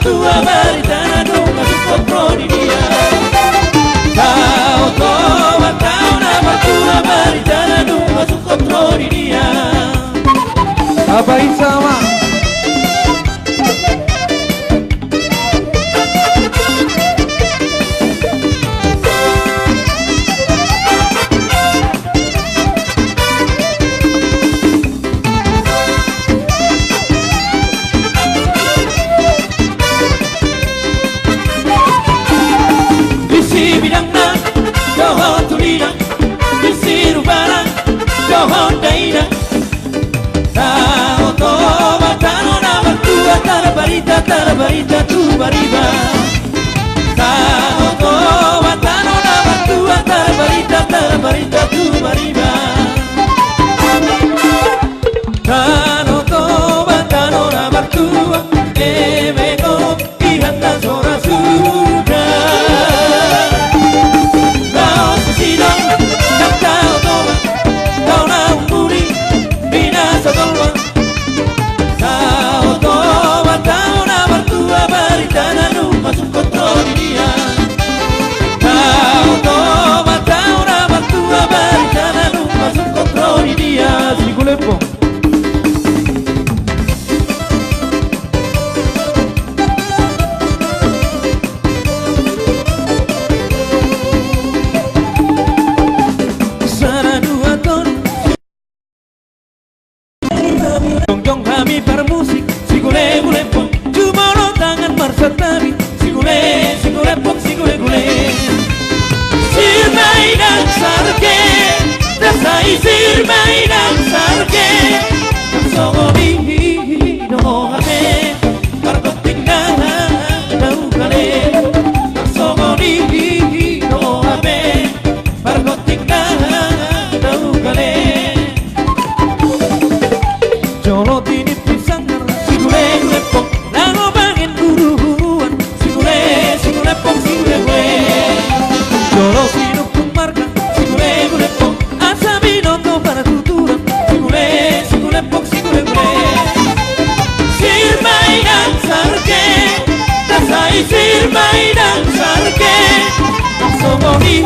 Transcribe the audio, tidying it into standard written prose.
tua baritana non masuk kontrol dia. Kau tobat kau nama tua baritana non masuk kontrol dia. Apa sama? Barita tu bariba, tano toba tano nama tua barita tu bariba, tano toba tano nama tua emego ihanda sora suda, kau sidang kau toba kau nampuri binasa dolma. Baritana no masuk kontrol dia. Kau tobat kau nama tua baritana no masuk kontrol dia. Sigulepo. Sana dua ton. Jong kami bermusik. Sigule-gulepo. Marsatari, sigule, sigulepok, sigule-gule. Sirmai dan sarke, dasai sirmai dan sarke. Sogoni dohame, karkoting na daugale. Sogoni dohame, karkoting na daugale. Jolo tinip pisang, sigule-gulepok. Jolo sino pumarga, sigule-gulepok. Asabi noto para tutura, sigule-pok, sigule-gule. Sirmai dan sarke, dasai sirmai dan sarke. Sogoni